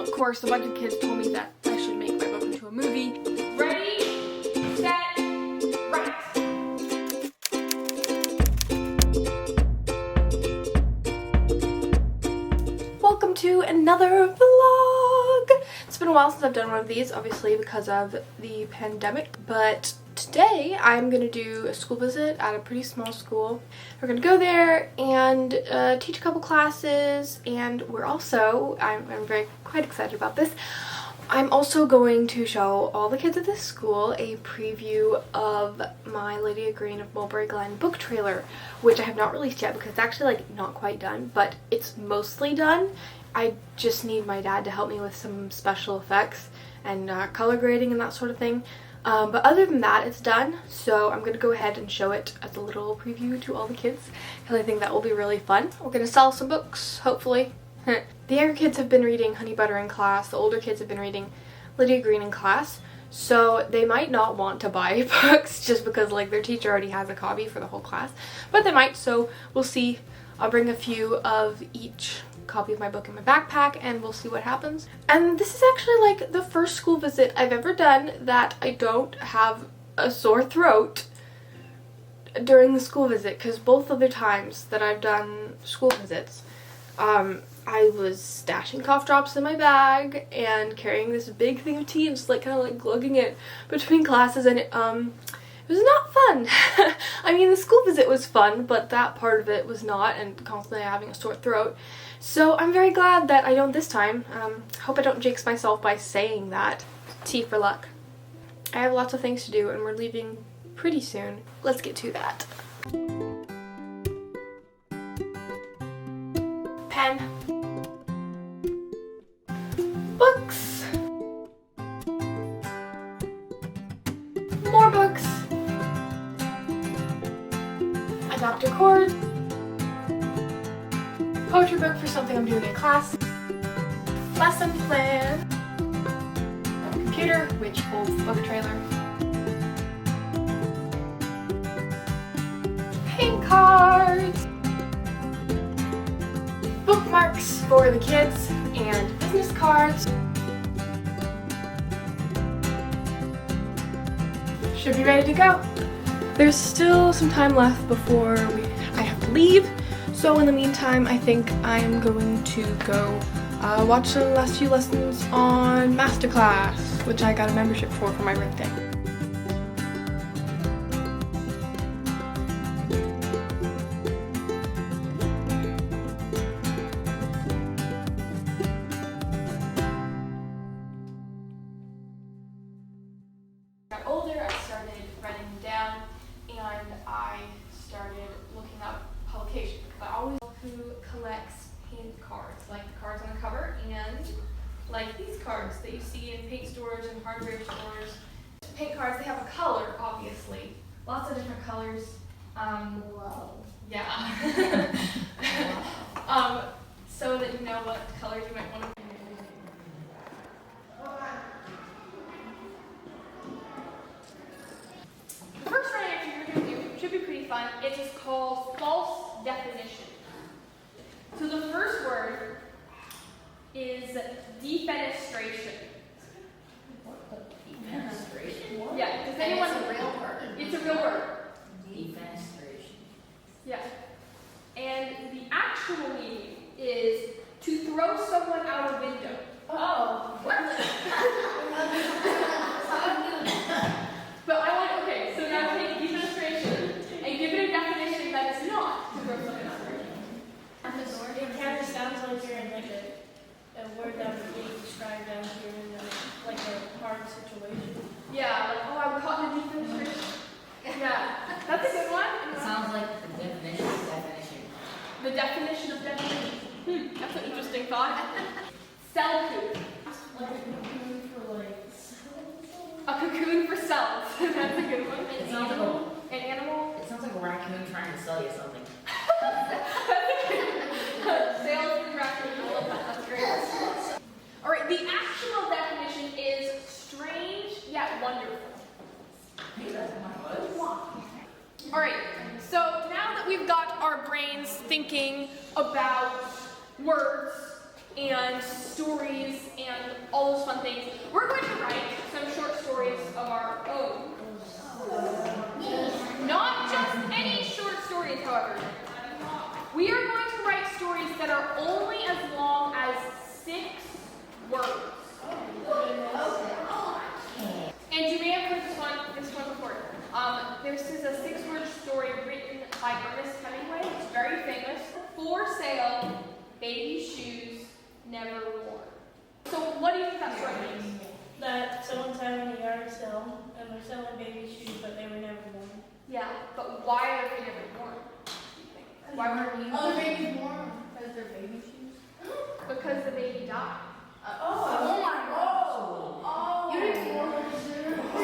of course, a bunch of kids told me that I should make my book into a movie. Ready, set, right. Welcome to another vlog. It's been a while since I've done one of these, obviously because of the pandemic, but today I'm going to do a school visit at a pretty small school. We're going to go there and teach a couple classes, and we're also, I'm quite excited about this, I'm also going to show all the kids at this school a preview of my Lydia of Mulberry, Glen book trailer, which I have not released yet because it's actually like not quite done, but it's mostly done. I just need my dad to help me with some special effects and color grading and that sort of thing. But other than that, it's done, so I'm going to go ahead and show it as a little preview to all the kids, because I think that will be really fun. We're going to sell some books, hopefully. The younger kids have been reading Honey Butter in class, the older kids have been reading Lydia in class, so they might not want to buy books just because like their teacher already has a copy for the whole class, but they might, so we'll see. I'll bring a few of each copy of my book in my backpack and we'll see what happens. And this is actually like the first school visit I've ever done that I don't have a sore throat during the school visit, because both other times that I've done school visits I was stashing cough drops in my bag and carrying this big thing of tea and just like kind of like lugging it between classes, and it was not fun. I mean, the school visit was fun, but that part of it was not, and constantly having a sore throat. So I'm very glad that I don't this time. Hope I don't jinx myself by saying that. Tea for luck. I have lots of things to do and we're leaving pretty soon. Let's get to that. Pen. Books. More books. Adapter cord. Poetry book for something I'm doing in class. Lesson plan. Computer, which holds the book trailer. Paint cards. Bookmarks for the kids and business cards. Should be ready to go. There's still some time left before I have to leave. So in the meantime, I think I'm going to go watch the last few lessons on Masterclass, which I got a membership for my birthday. Got older, I started writing them down, and I started looking up publications. I always know who collects paint cards, like the cards on the cover, and like these cards that you see in paint stores and hardware stores. Paint cards, they have a color, obviously. Lots of different colors. Whoa. Yeah. Wow. So that you know what colors you might want to. The first writing activity we're going to do should be pretty fun. It is called false definition. So the first word is defenestration. Defenestration? Yeah, does And anyone? it's a real word. It's a real word. Defenestration. Yeah. And the actual meaning is to throw someone out a window. Oh. But I want, okay, so now take defenestration and give it a definition that is not to throw someone out a window. It kind of sounds like you're in like a word that would be described down here in like a hard situation. Yeah, like, oh, I'm caught in defenestration. Yeah, that's a good one. It sounds like the definition of definition. The definition of definition. That's an interesting thought. Cell cocoon. Like a cocoon for like A cocoon for cells. That's a good one. It sounds like An animal. it sounds like a raccoon trying to sell you something. Sales and raccoon. I love that. That's great. All right. The actual definition is strange yet wonderful. All right. So now that we've got our brains thinking about words and stories and all those fun things. We're going to write some short stories of our own. Not just any short stories, however. We are going to write stories that are only as long as 6 words. And you may have heard this one before. This is a 6-word story written by Ernest Hemingway. It's very famous. For sale, baby shoes never worn. So what do you think that story means? That someone's having a yard sale and they're selling baby shoes, but they were never born. Yeah, but why are they never worn? Why weren't we? Oh, the baby's born because they're baby shoes. Because the baby died. Oh my god. Oh. You didn't know.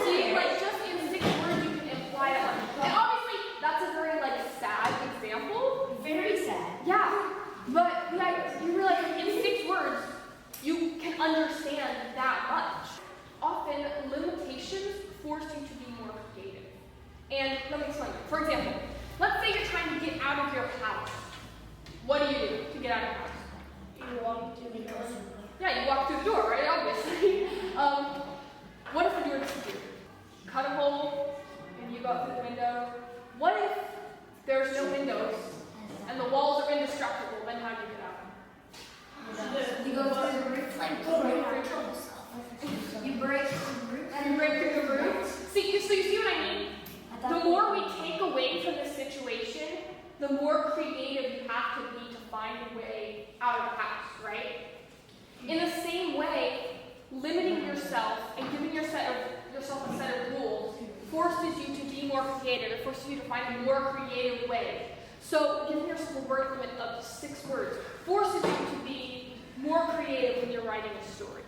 See, like just in 6 words you can imply it. And obviously that's a very like sad example. Very sad. Yeah, but you realize in 6 words you can understand that much. Often limitations force you to be more creative. And let me explain. For example, let's say you're trying to get out of your house. What do you do to get out of your house? You walk to the door. Yeah, you walk through the door, right? Obviously. What if the door disappeared? Cut a hole and you go out through the window. What if there's no windows and the walls are indestructible? Then how do you get out? You go through the roof like you break the roof. You break through the roof. So you see what I mean? The more we take away from the situation, the more creative you have to be to find a way out of the house, right? In the same way, limiting yourself and giving yourself a set of rules forces you to be more creative. It forces you to find a more creative way. So giving yourself a word limit of 6 words forces you to be more creative when you're writing a story.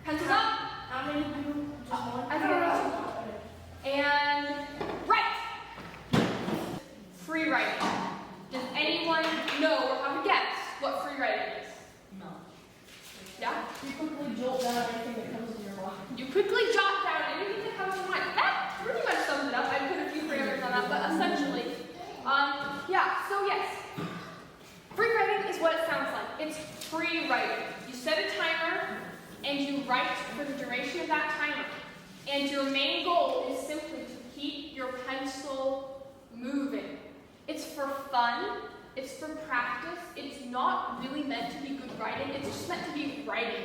Pencils up. How many do? Just one? I don't know. And write. Free writing. Does anyone know or have a guess what free writing is? No. Yeah? You quickly jolt down everything that comes in your mind. You quickly jot down anything that comes to mind. That pretty much sums it up. I put a few parameters on that, but essentially, yeah, so yes. Free writing is what it sounds like. It's free writing. You set a timer and you write for the duration of that timer. And your main goal is simply to keep your pencil moving. It's for fun. It's for practice. It's not really meant to be good writing. It's just meant to be writing.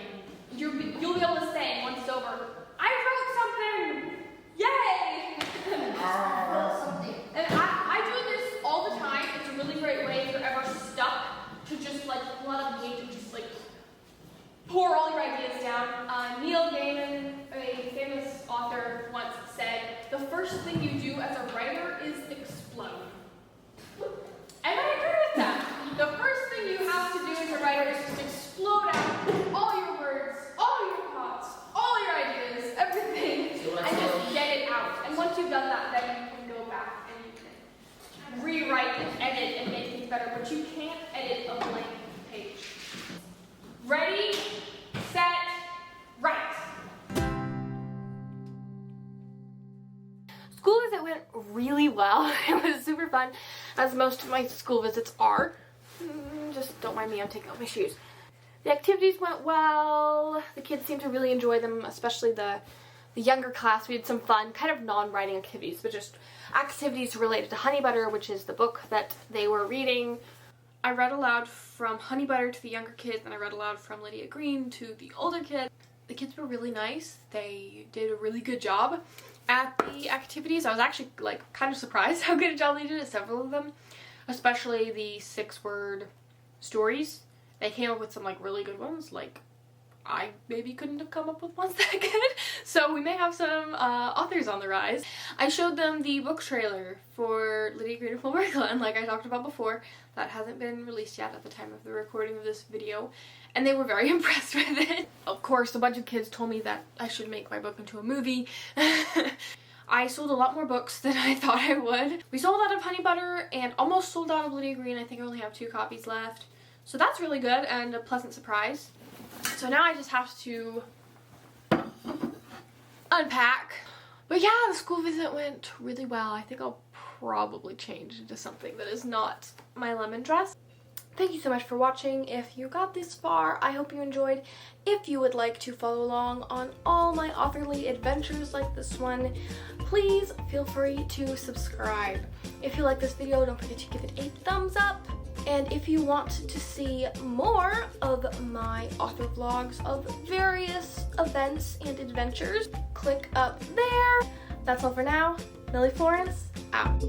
You'll be able to say once it's over, I wrote something! Yay! And I do this all the time. It's a really great way if you're ever stuck to just like pull out a page and just like pour all your ideas down. Neil Gaiman, a famous author, once said, the first thing you do as a writer is explode. And I agree with that. The first thing you have to do as a writer is just explode out all your words, all your thoughts, all your ideas, everything, and just get it out. And once you've done that, then you can go back and you can rewrite and edit and make things better, but you can't edit a blank page. Ready, set, write. School visit went really well. It was super fun, as most of my school visits are. Just don't mind me, I'm taking off my shoes. The activities went well. The kids seemed to really enjoy them, especially the younger class. We had some fun, kind of non-writing activities, but just activities related to Honey Butter, which is the book that they were reading. I read aloud from Honey Butter to the younger kids, and I read aloud from Lydia Green to the older kids. The kids were really nice. They did a really good job at the activities. I was actually like kind of surprised how good a job they did at several of them, especially the 6-word stories. They came up with some like really good ones. Like I maybe couldn't have come up with ones that good. So we may have some authors on the rise. I showed them the book trailer for Lydia Green and Mulberry, Glen, like I talked about before. That hasn't been released yet at the time of the recording of this video. And they were very impressed with it. Of course, a bunch of kids told me that I should make my book into a movie. I sold a lot more books than I thought I would. We sold out of Honey Butter and almost sold out of Lydia Green. I think I only have 2 copies left. So that's really good and a pleasant surprise. So now I just have to unpack. But yeah, the school visit went really well. I think I'll probably change into something that is not my lemon dress. Thank you so much for watching. If you got this far, I hope you enjoyed. If you would like to follow along on all my authorly adventures like this one, please feel free to subscribe. If you like this video, don't forget to give it a thumbs up. And if you want to see more of my author vlogs of various events and adventures, click up there. That's all for now. Millie Florence, out.